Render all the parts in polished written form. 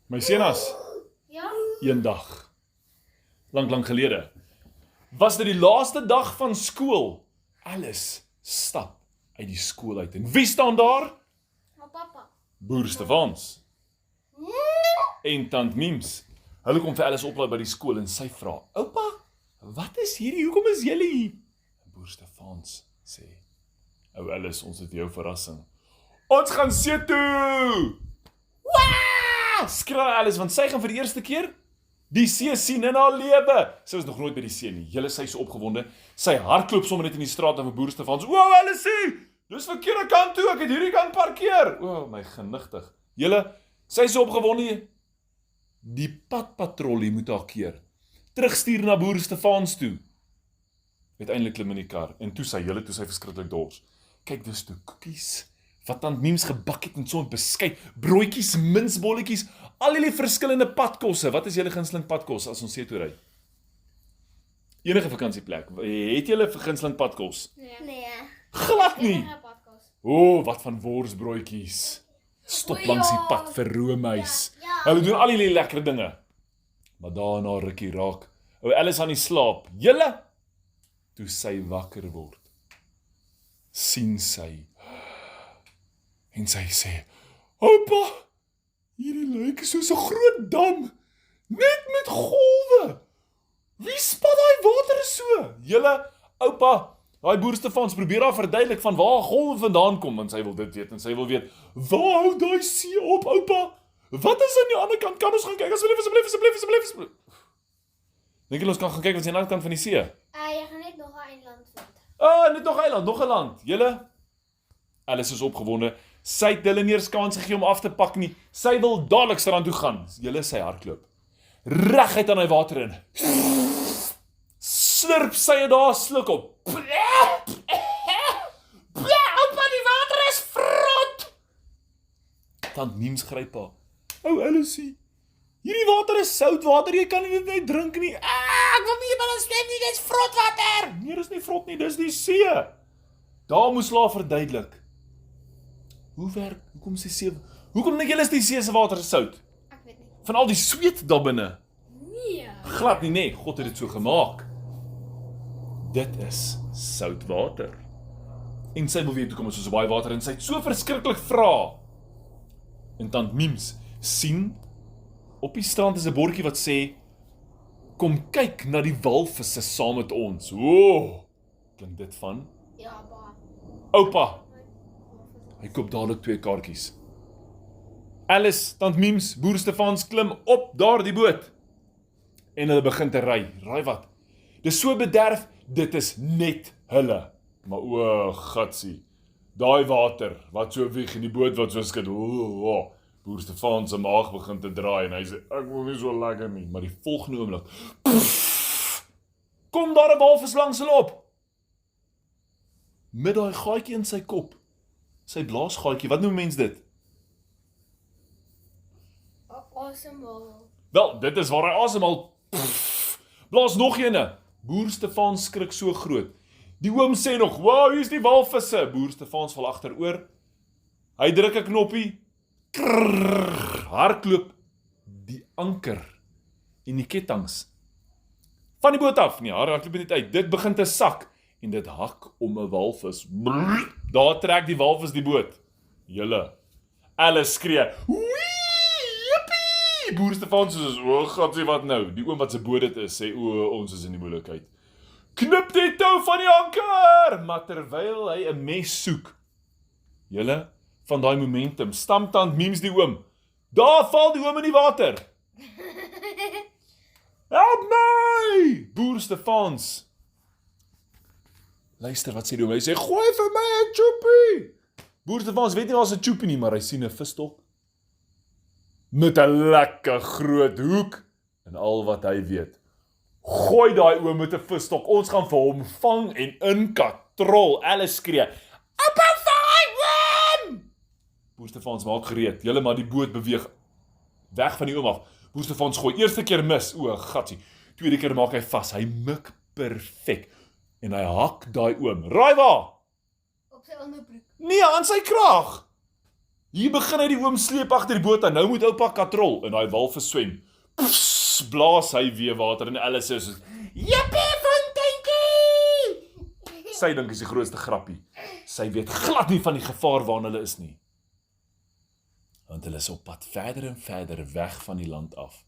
My seunas, Ja? eendag, lang gelede, was dit die laaste dag van skool. Alice stap uit die skool uit. En wie staan daar? Maar papa. Boer Stefans en tant Mims. Hulle kom vir Alice oplaai by die skool en sy vra, oupa, wat is hierdie? Hoekom is julle hier? En Boer Stefans sê, ou Alice, ons het vir jou verrassing. Ons gaan see toe! Waa! Skraai Alice, want sy gaan vir die eerste keer die see sien in haar lewe. Sy was nog nooit by die see nie. Julle sy is opgewonde. Sy hardloop sommer net in die straat en vir Boer Stefans. O, Alice, dis verkeerde kant toe. Ek het hierdie kant parkeer. O, my genigtig. Julle, sy is opgewonde. Die padpatrollie moet haar keer. Terugstuur na Boer Stefans toe. Uiteindelik klim in die kar. En toe sy verskriklik dors. Kyk, dis toe koekies wat tant Mims gebak het en so beskuit, broodjies, minsbolletjies, al die verskillende padkosse. Wat is julle gunsteling padkos as ons see toe ry? Enige vakansieplek, het julle gunsteling padkos? Nee. Glad nie. Enige padkos. O, wat van worsbroodjies. Stop langs die pad vir roomys. Ja. Hulle doen al die lekker dinge. Maar daarna rukkie raak. Ou Alice aan die slaap. Julle, toe sy wakker word, sien sy en sy sê, oupa, hierdie lyk soos 'n groot dam, net met golwe. Wie spat daai water so? Julle, oupa, daai Boer Stefans probeer haar verduidelik van waar golwe vandaan kom, want sy wil dit weet en sy wil weet, waar hou daai see op, oupa? Wat is aan die ander kant? Kan ons gaan kyk? Asseblief. Dink julle ons kan gaan kyk wat is aan die ander kant van die see? Jy gaan net nog 'n eiland vind. Net nog eiland, nog 'n land. Julle, Alice is opgewonde. Sy het hulle nie eens kans gegee om af te pak nie. Sy wil dadelik strand toe gaan. Julle, sy hardloop reguit aan hy water in. Slurp sy het daar sluk op. Oupa, die water is vrot. Tant Mims gryp haar. Ou Alice, hierdie water is soutwater, jy kan dit nie drink nie. Ek wil nie by swem nie, dis vrotwater. Nee, dis nie vrot nie, dis die see. Daar moes hulle verduidelik. Hoekom sê see? Hoekom dink julle is die see se water sout? Ek weet nie. Van al die sweet daar binne. Nee. Glad nie, nee, God het dit so gemaak. Dit is soutwater. En sy wil weet hoekom is so baie water en sy het so verskriklik vra. En tant Mims sien op die strand is 'n bordjie wat sê, kom kyk na die walvisse saam met ons. O, klink dit van Ja, ba. oupa. Hy koop dadelik 2 kaartjies. Alice, tant Mims, Boer Stefans klim op daardie boot. En hulle begin te ry. Raai wat? Dis so bederf, dit is net hulle. Maar o, gatsie. Daai water wat so wieg in die boot wat so skud. O. Boer Stefans se maag begin te draai en hy sê ek wil nie so lekker nie, maar die volgende oomblik kom daar 'n walvis langs hulle op. Met daai gaatjie in sy kop. Sy blaasgaatjie, wat noem mens dit? Asemhaal. Wel, dit is waar hy asemhaal. Blaas nog eene. Boer Stefans skrik so groot. Die oom sê nog, "Wow, hier is die walvisse." Boer Stefans val agteroor. Hy druk 'n knoppie. Hardloop die anker en die kettinge van die boot af. Nee, hardloop net uit. Dit begin te sak en dit hak om 'n walvis. Daar trek die walvis die boot. Julle, Alice skree, "Jippie!" Boer Stefans sê, "O, gatsie, wat nou?" Die oom wat se boot dit is, sê, "O, ons is in die moeilikheid." Knip die tou van die anker, maar terwyl hy 'n mes soek. Julle, van daai momentum, stamp tant Mims die oom. Daar val die oom in die water. Help my! Boer Stefans. Luister, wat sê die oom? Hy sê, "Gooi vir my 'n choopie." Boer Stefans weet nie waar's 'n choopie nie, maar hy sien 'n visstok met 'n lekker groot hoek en al wat hy weet. Gooi daai oom met 'n visstok. Ons gaan vir hom vang en inkatrol. Alice skree, "Oupa, vang hom!" Boer Stefans maak gereed. Julle, maar die boot beweeg weg van die oom af. Boer Stefans gooi eerste keer mis. O, gatsie. Tweede keer maak hy vas. Hy mik perfek. En hy hak daai oom. Raai waar? Op sy onderbroek. Nee, aan sy kraag. Hier begin hy die oom sleep agter die boot en nou moet oupa katrol in daai walvis swem. Pss, blaas hy weer water en Alice is Jippie fonteintjie! Sy dink is die grootste grappie. Sy weet glad nie van die gevaar waarna hulle is nie. Want hulle is op pad verder en verder weg van die land af.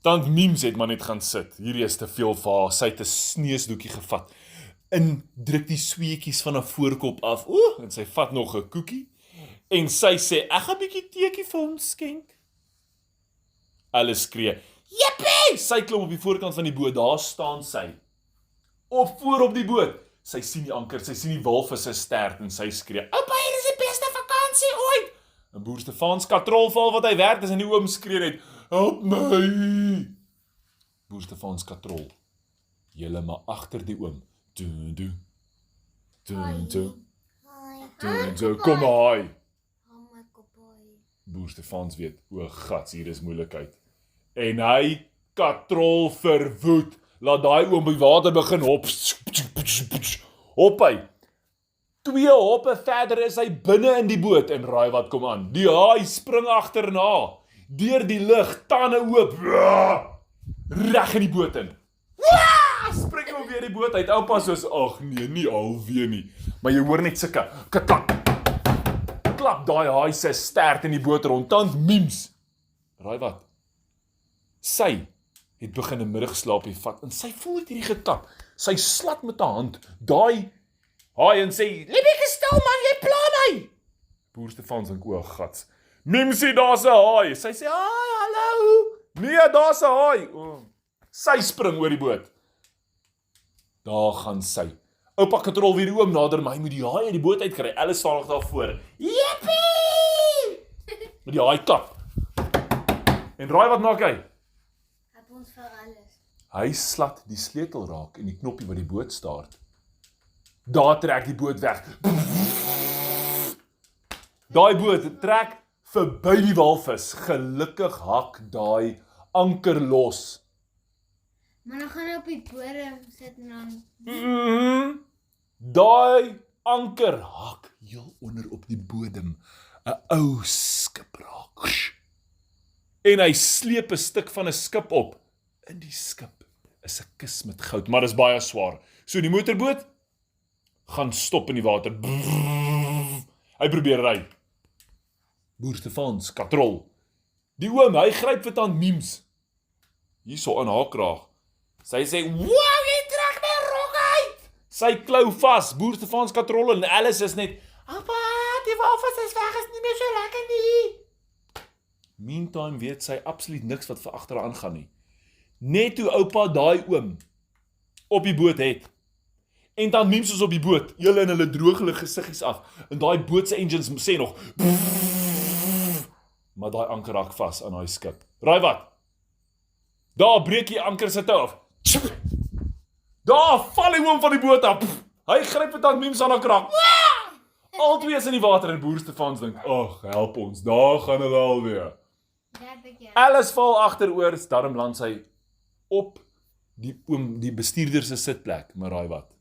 Tant Miems het maar net gaan sit. Hierdie is te veel vir haar. Sy het 'n sneesdoekie gevat. En druk die sweetjies van haar voorkop af. En sy vat nog 'n koekie. En sy sê, ek gaan 'n bietjie teekie vir hom skenk. Alice skree, jippie! Sy klim op die voorkant van die boot. Daar staan sy. Voor op die boot. Sy sien die anker, sy sien die walvis se stert en sy skree, oupa, hier is die beste vakansie ooit! En boer Stefans katrol val wat hy werd is en die oom skree net, help my! Boer Stefans katrol. Julle maar agter die oom. Doen. Kom maar. Boer Stefans weet, o gats, hier is moeilikheid. En hy katrol verwoed. Laat daai oom by water begin hop. Hop hy. 2 hoppe verder is hy binne in die boot en raai wat kom aan. Die haai spring agterna. Deur die lug, tande oop. Reg in die boot in. Spring hom weer die boot uit. Oupa soos, ag nee, nie alweer nie. Maar jy hoor net sulke klap daai haai se stert in die boot rond. Tant Miems. Raai wat? Sy het begin 'n middagslaapie vat en sy voel dit hierdie gekap. Sy slat met haar hand daai haai en sê, "Liebieke stil man, jy pla my." Boer Stefans dink, "O gats. Miemsie, daar's 'n haai." Sy sê, "Haai, hallo." "Nee, daar's 'n haai." Sy spring oor die boot. Daar gaan sy. Oupa katrol weer die oom nader, maar hy moet die haai uit die boot uitkry. Alice staan nog daar voor. Jippie! Met die haai klap. En raai wat maak hy? Ons vir alles. Hy slat die sleutel raak en die knoppie wat die boot staart. Daar trek die boot weg. Daai boot trek verby die walvis. Gelukkig hak daai anker los. Maar dan gaan hy op die bodem sit en dan... Daai anker hak heel onder op die bodem. 'n Ou skip raak. En hy sleep 'n stuk van 'n skip op. In die skip is 'n kus met goud, maar dis baie swaar. So die motorboot gaan stop in die water. Hy probeer ry. Boer Stefans katrol. Die oom, hy gryp vir tant Miems. Hierso in haar kraag. Sy sê, "Wow, jy trek my rok uit." Sy klou vas. Boer Stefans katrol en Alice is net, "Appa, die walvis is weg, is nie meer so lekker nie." Meantime weet sy absoluut niks wat vir agter haar aangaan nie. Net toe oupa daai oom op die boot het. En dan Miems is op die boot, julle in hulle droog hulle gesiggies af. En daai boot se engines sê nog, maar daai anker raak vas aan daai skip. Raai wat? Daar breek die anker se touw af. Daar val die oom van die boot af. Hy gryp vir tant Miems aan haar kraag. Albei is in die water en boer Stefans dink, "Ag, help ons, daar gaan hulle alweer." Alice val agteroor, daarom land sy op die bestuurder se sitplek, maar raai wat?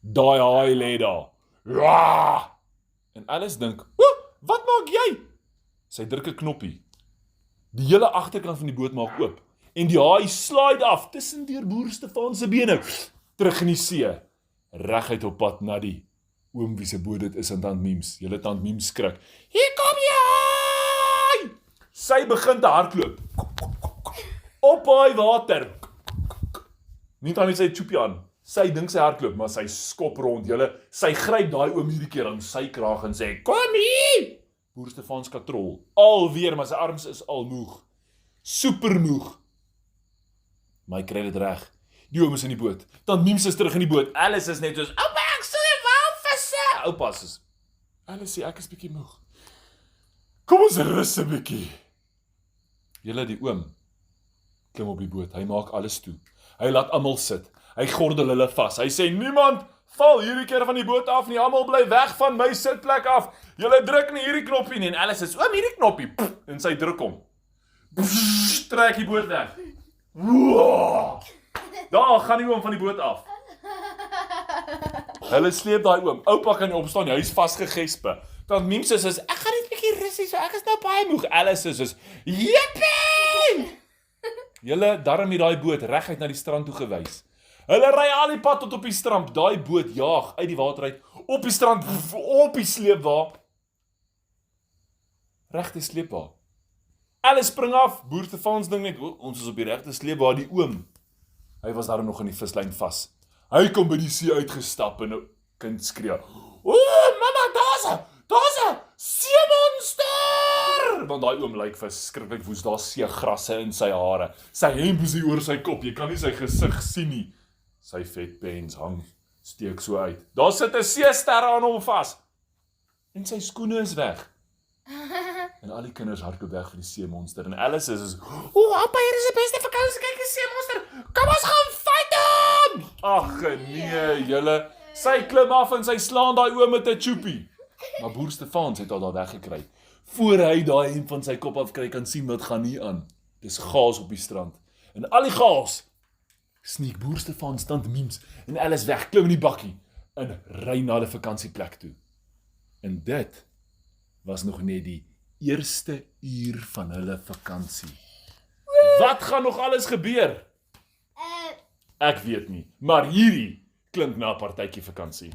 Daai haai lê daar. Ja! En Alice dink, "Wat maak jy?" Sy druk 'n knoppie. Die hele agterkant van die boot maak oop en die haai slide af tussen deur boer Stefans se bene terug in die see, reguit op pad na die oom wie se boot dit is aan tant Miems. Julle tant Miems skrik. "Hier kom jy haai!" Sy begin te hardloop. Op daai water. Nie dan sy choopie aan. Sy dink sy hardloop, maar sy skop rond. Sy gryp daai oom hierdie keer aan sy kraag en sê, "Kom hier!" Boer Stefans katrol. Alweer, maar sy arms is al moeg. Super moeg. Maar hy kry dit reg. Die oom is in die boot. Tant Miems is terug in die boot. Alice is net soos, "Oupa, ek sien walvisse." Oupa sê, "Alice, ek is bietjie moeg. Kom ons rus 'n bietjie." Julle die oom klim op die boot. Hy maak alles toe. Hy laat almal sit. Hy gordel hulle vas. Hy sê, "Niemand val hierdie keer van die boot af nie. Almal bly weg van my sitplek af. Julle druk nie hierdie knoppie nie." En Alice sê, "Oom, hierdie knoppie." En sy druk hom. Trek die boot weg. Wow! Daar gaan die oom van die boot af. Hulle sleep daai oom. Oupa kan nie opstaan nie. Hy is vasgegespe. Tant Mims is, ek gaan net 'n bietjie rus hier, so ek is nou baie moeg. Alice is, jippie! Julle darm hier daai boot reguit na die strand toe gewys. Hulle ry al die pad tot op die strand. Daai boot jaag uit die water uit op die strand, op die sleepwa. Regte sleepwa. Alice spring af, Boer Stefans ding net, ons is op die regte sleepwa, die oom. Hy was daar nog in die vislyn vas. Hy kom by die see uitgestap en 'n kind skree. O, mamma, daar's 'n seemonster! Want daai oom lyk verskriklik woes, daar seegrasse in sy hare. Sy hemp is oor sy kop, jy kan nie sy gesig sien nie. Sy vetpens hang, steek so uit. Daar sit 'n seester aan hom vas. En sy skoene is weg. En al die kinders hardloop weg vir die seemonster. En Alice is, o, appa, hier is die beste vakansie, kyk die seemonster. Kom ons gaan fight hom! Ag nee, julle. Sy klim af en sy slaan daai oom met 'n choopie. Maar Boer Stefans het haar daar weggekry. Voor hy daai hemp van sy kop afkry kan sien wat gaan nie aan. Dis gaas op die strand. En al die gaas sneek Boer Stefans, Tant Mims en Alice weg, klim in die bakkie en ry na die vakansieplek toe. En dit was nog net die eerste uur van hulle vakansie. Wat gaan nog alles gebeur? Ek weet nie, maar hierdie klink na 'n partytjie vakansie.